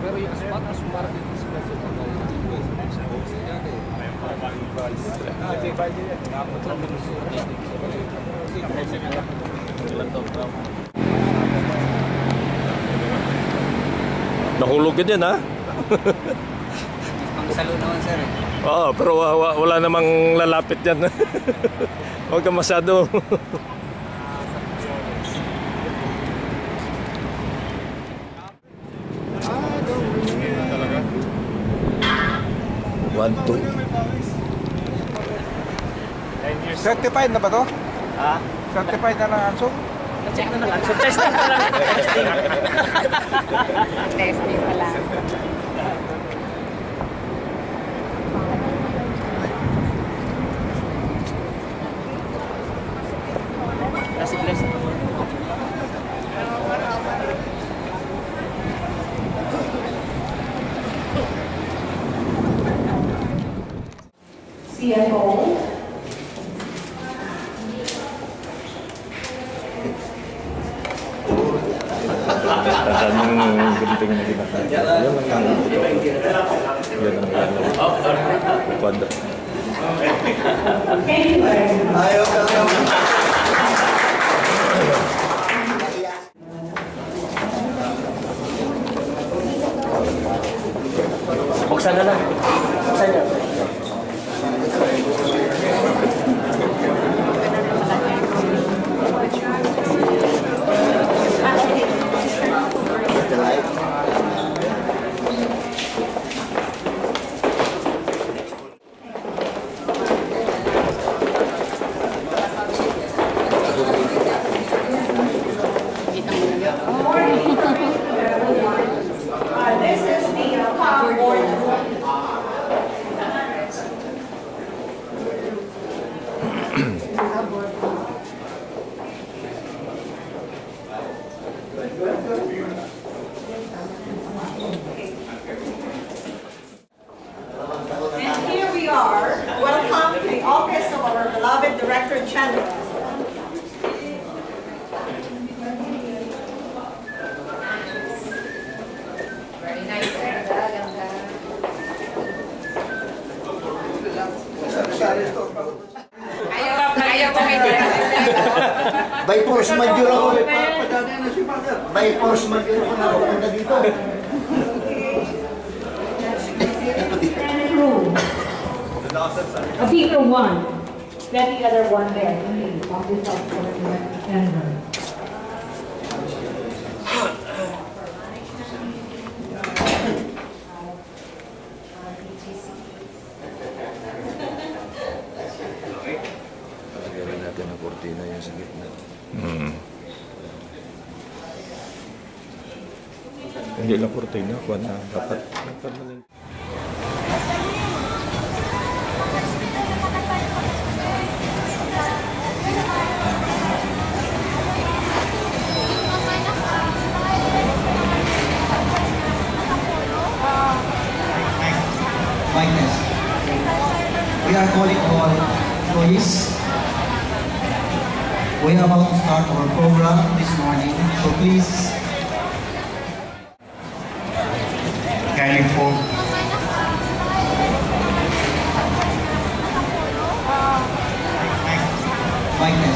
Pero yung spot as market is kasi nahulog ka dyan, ha? Pangsalo naman, sir. Oo, pero wala namang lalapit dyan. Huwag ka masyado. One, two. Certified na ba to? Ha? Certified na ng ANSO? Check na lang. So, testing pa lang. Testing. Testing pa lang. Kasi bless. CFO. Tandaan yung gunting na ginagawa. Yan ang kwanda. Ayaw ka naman. Buksan na lang. Buksan niya. This is the top board. And here we are. Welcome to the office of our beloved Director General. Very nice. Ayaw ko may By force major ako. By force major ako na pupunta dito. A bigger one. Get the other one there. Office of General. Lagyan natin ng kortina yung sa gitna. Hindi lang kortina, kuha na dapat. Mike, we are calling all employees. We are about to start our program this morning, so please kindly form. Mike,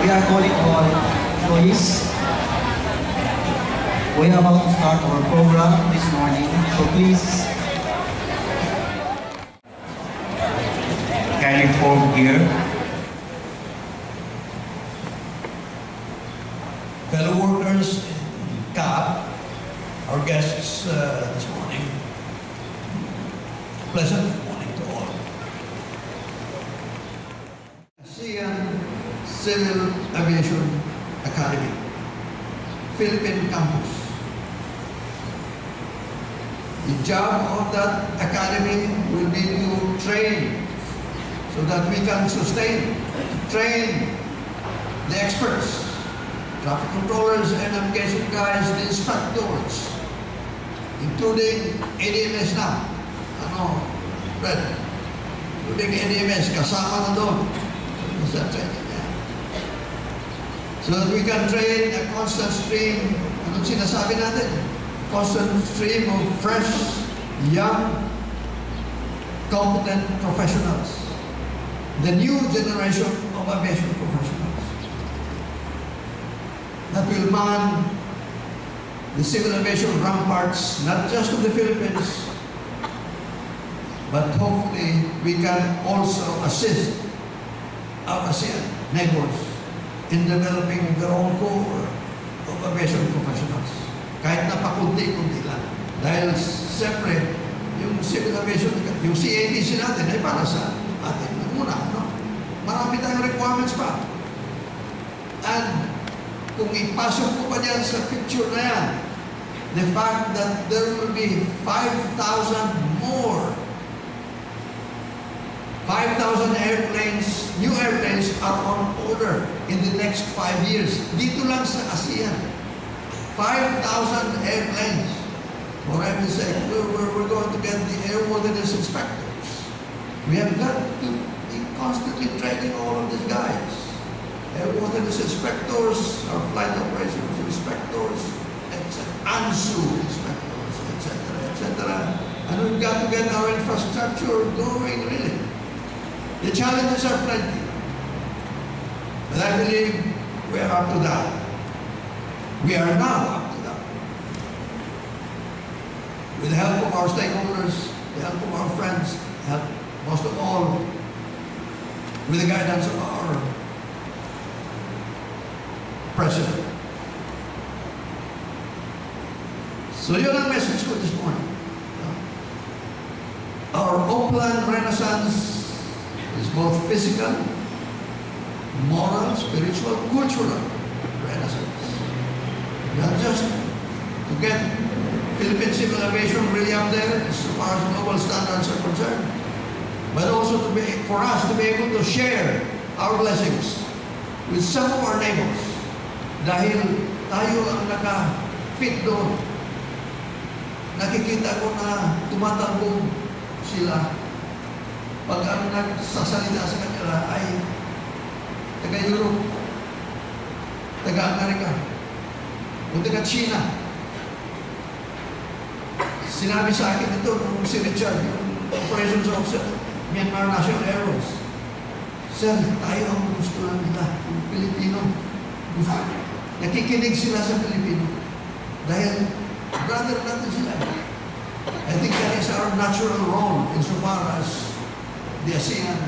we are calling all employees. We are about to start our program this morning, so please kindly form here. Fellow workers in CAP, our guests this morning, pleasant morning to all. ASEAN Civil Aviation Academy, Philippine Campus. The job of that academy will be to train so that we can sustain, train the experts, traffic controllers and navigation guys, the inspectors, including ADMS na. Ano, Fred? Including ADMS, kasama na doon sa training niya. so that we can train a constant stream, anong sinasabi natin? Constant stream of fresh, young, competent professionals. The new generation of aviation professionals that will man the civil aviation ramparts, not just of the Philippines, but hopefully we can also assist our ASEAN neighbors in developing their own core of aviation professionals. Kahit na pakunti-kunti lang. Dahil siyempre, yung civil aviation, yung CATC natin ay para sa atin muna. No? Marami tayong requirements pa. And kung ipasok ko pa dyan sa picture na yan, the fact that there will be 5,000 more 5,000 airplanes, new airplanes are on order in the next 5 years. Dito lang sa ASEAN. 5,000 airplanes. For heaven's sake, we're going to get the airworthiness inspectors. We have got to be constantly training all of these guys. Airworthiness inspectors, our flight operations inspectors, ANSU inspectors, etc., etc. And we've got to get our infrastructure going, really. The challenges are plenty, but I believe we are up to that. We are now up to that. With the help of our stakeholders, the help of our friends, help, most of all, with the guidance of our President. So yun ang message ko this morning. Our Oplan Renaissance is both physical, moral, spiritual, cultural renaissance. Not just to get Philippine civil aviation really up there as far as global standards are concerned, but also for us to be able to share our blessings with some of our neighbors. Dahil tayo ang naka-fit doon. Nakikita ko na tumatalbog sila. Pag ang nagsasalita sa kanila ay taga-Europe, taga-Amerika, o taga-China. Sinabi sa akin ito nung si Richard, yung operations officer, Myanmar National Airways. Sir, tayo ang gusto lang nila, yung Pilipino. Nakikinig sila sa Pilipino. Dahil brother natin sila. I think that is our natural role insofar as the ASEAN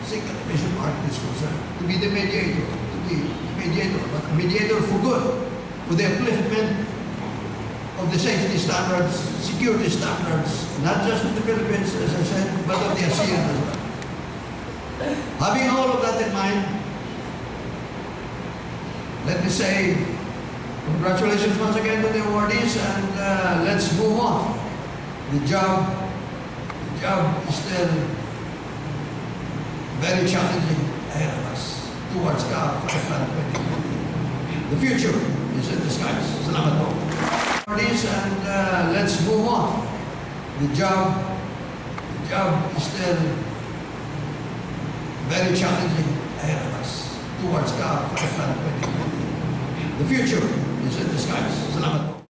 single aviation market is concerned. To be the mediator, but a mediator for good, for the upliftment of the safety standards, security standards, not just of the Philippines, as I said, but of the ASEAN as well. Having all of that in mind, let me say congratulations once again to the awardees, and let's move on. The job is still very challenging ahead of us towards CAF 2020. The future is in the skies. Salamat po. And let's move on. The job is still very challenging ahead of us towards CAF 2020. The future is in the skies. Salamat po.